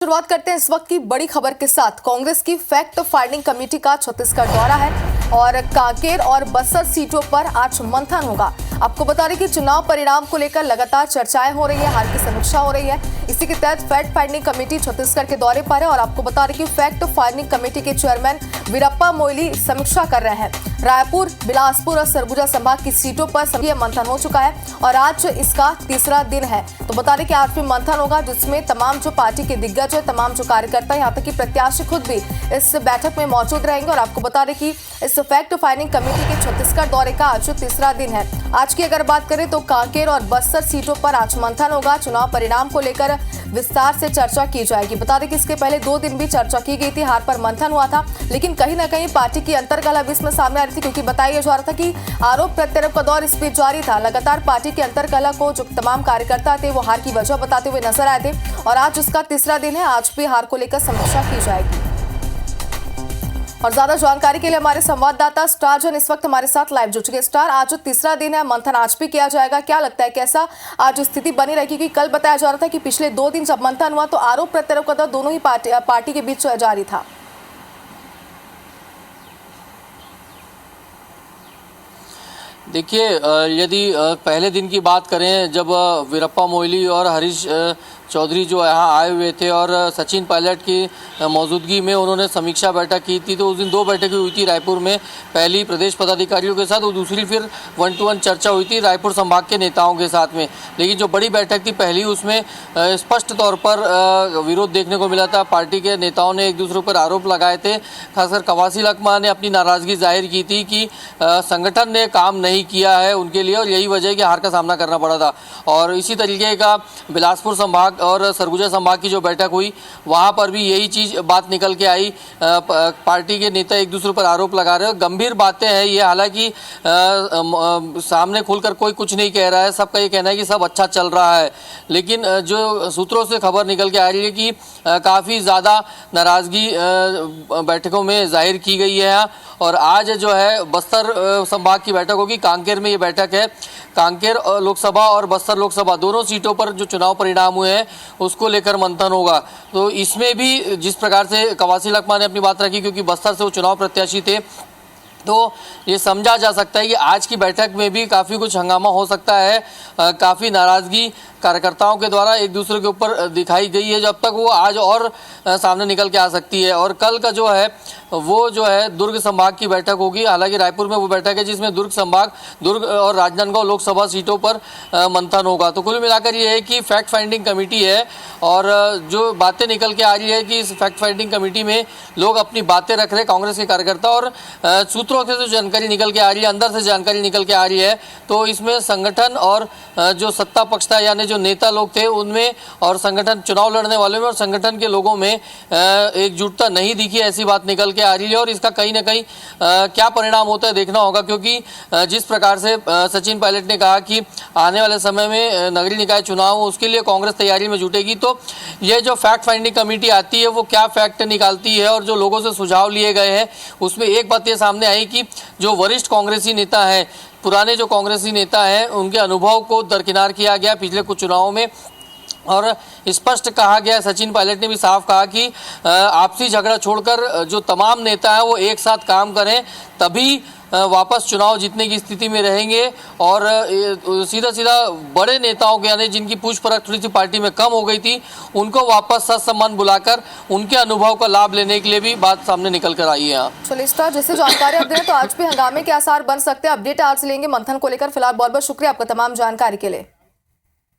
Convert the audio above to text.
शुरुआत करते हैं इस वक्त की बड़ी खबर के साथ। कांग्रेस की फैक्ट फाइंडिंग कमेटी का छत्तीसगढ़ दौरा है और कांकेर और बस्तर सीटों पर आज मंथन होगा। आपको बता दें कि चुनाव परिणाम को लेकर लगातार चर्चाएं हो रही है, हाल की समीक्षा हो रही है। इसी के तहत फैक्ट फाइंडिंग कमेटी छत्तीसगढ़ के दौरे पर है और आपको बता दें कि फैक्ट फाइंडिंग कमेटी के चेयरमैन वीरप्पा मोइली समीक्षा कर रहे हैं। रायपुर, बिलासपुर और सरगुजा संभाग की सीटों पर सभी मंथन हो चुका है और आज इसका तीसरा दिन है। तो बता दें कि आज भी मंथन होगा, जिसमें तमाम जो पार्टी के दिग्गज है, तमाम जो कार्यकर्ता, यहाँ तक कि प्रत्याशी खुद भी इस बैठक में मौजूद रहेंगे। और आपको बता दें कि इस फैक्ट फाइंडिंग कमेटी के छत्तीसगढ़ दौरे का आज तीसरा दिन है। आज की अगर बात करें तो कांकेर और बस्तर सीटों पर आज मंथन होगा। चुनाव परिणाम को लेकर विस्तार से चर्चा की जाएगी। बता दें कि इसके पहले 2 दिन भी चर्चा की गई थी, हार पर मंथन हुआ था, लेकिन कहीं ना कहीं पार्टी की अंतर्कलह भी इसमें सामने आ रही थी, क्योंकि बताया जा रहा था कि आरोप प्रत्यारोप का दौर इस बीच जारी था। लगातार पार्टी के अंतर्कलह को जो तमाम कार्यकर्ता थे वो हार की वजह बताते हुए नजर आए थे और आज उसका तीसरा दिन है। आज भी हार को लेकर समीक्षा की जाएगी। और ज्यादा जानकारी के लिए हमारे संवाददाता स्टार जन इस वक्त हमारे साथ लाइव जुड़ चुके। स्टार, आज तीसरा दिन है, मंथन आज भी किया जाएगा, क्या लगता है कैसा आज स्थिति बनी रहेगी? क्योंकि कल बताया जा रहा था कि पिछले 2 दिन जब मंथन हुआ तो आरोप प्रत्यारोप का दौर दोनों ही पार्टी के बीच जारी था। देखिए, यदि पहले दिन की बात करें, जब वीरप्पा मोइली और हरीश चौधरी जो यहाँ आए हुए थे और सचिन पायलट की मौजूदगी में उन्होंने समीक्षा बैठक की थी, तो उस दिन 2 बैठकें हुई थी रायपुर में। पहली प्रदेश पदाधिकारियों के साथ और दूसरी फिर 1-to-1 चर्चा हुई थी रायपुर संभाग के नेताओं के साथ में। लेकिन जो बड़ी बैठक थी पहली, उसमें स्पष्ट तौर पर विरोध देखने को मिला था। पार्टी के नेताओं ने एक दूसरे पर आरोप लगाए थे। खासकर कवासी लखमा ने अपनी नाराज़गी जाहिर की थी कि संगठन ने काम नहीं किया है उनके लिए और यही वजह है कि हार का सामना करना पड़ा था। और इसी तरीके का बिलासपुर संभाग और सरगुजा संभाग की जो बैठक हुई, वहाँ पर भी यही चीज़ बात निकल के आई। पार्टी के नेता एक दूसरे पर आरोप लगा रहे हैं, गंभीर बातें हैं ये। हालांकि सामने खुलकर कोई कुछ नहीं कह रहा है, सबका ये कहना है कि सब अच्छा चल रहा है। लेकिन जो सूत्रों से खबर निकल के आ रही है कि काफ़ी ज़्यादा नाराज़गी बैठकों में जाहिर की गई है। और आज जो है बस्तर संभाग की बैठक होगी, कांकेर में ये बैठक है। कांकेर लोकसभा और बस्तर लोकसभा दोनों सीटों पर जो चुनाव परिणाम हुए हैं उसको लेकर मंथन होगा। तो इसमें भी जिस प्रकार से कवासी लखमा ने अपनी बात रखी, क्योंकि बस्तर से वो चुनाव प्रत्याशी थे, तो ये समझा जा सकता है कि आज की बैठक में भी काफ़ी कुछ हंगामा हो सकता है। काफ़ी नाराज़गी कार्यकर्ताओं के द्वारा एक दूसरे के ऊपर दिखाई गई है, जब तक वो आज और सामने निकल के आ सकती है। और कल का जो है वो जो है दुर्ग संभाग की बैठक होगी। हालांकि रायपुर में वो बैठक है जिसमें दुर्ग संभाग, दुर्ग और राजनांदगांव लोकसभा सीटों पर मंथन होगा। तो कुल मिलाकर ये है कि फैक्ट फाइंडिंग कमेटी है और जो बातें निकल के आ रही है कि इस फैक्ट फाइंडिंग कमेटी में लोग अपनी बातें रख रहे हैं, कांग्रेस के कार्यकर्ता। और सूत्रों से जो जानकारी निकल के आ रही है, अंदर से जानकारी निकल के आ रही है, तो इसमें संगठन और जो सत्ता पक्ष था, यानी जो नेता लोग थे उनमें और संगठन चुनाव लड़ने वालों में और संगठन के लोगों में एकजुटता नहीं दिखी, ऐसी बात निकल के आ रही है। और इसका कहीं ना कहीं क्या परिणाम होता है देखना होगा, क्योंकि जिस प्रकार से सचिन पायलट ने कहा कि आने वाले समय में नगरीय निकाय चुनाव, उसके लिए कांग्रेस तैयारी में जुटेगी। तो ये जो फैक्ट फाइंडिंग कमेटी आती है वो क्या फैक्ट निकालती है और जो लोगों से सुझाव लिए गए हैं उसमें एक बात ये सामने आई कि जो वरिष्ठ कांग्रेसी नेता हैं, पुराने जो कांग्रेसी नेता हैं, उनके अनुभव को दरकिनार किया गया पिछले कुछ चुनावों में। और स्पष्ट कहा गया, सचिन पायलट ने भी साफ कहा कि आपसी झगड़ा छोड़कर जो तमाम नेता हैं वो एक साथ काम करें, तभी वापस चुनाव जीतने की स्थिति में रहेंगे। और सीधा सीधा बड़े नेताओं के, यानी जिनकी पूछ परख थोड़ी सी पार्टी में कम हो गई थी, उनको वापस सत्सम्मान बुलाकर उनके अनुभव का लाभ लेने के लिए भी बात सामने निकल कर आई है। चलिए स्टार, जैसे जानकारी आप दें तो आज भी हंगामे के आसार बन सकते हैं। अपडेट आज लेंगे मंथन को लेकर। फिलहाल बहुत बहुत शुक्रिया आपका तमाम जानकारी के लिए।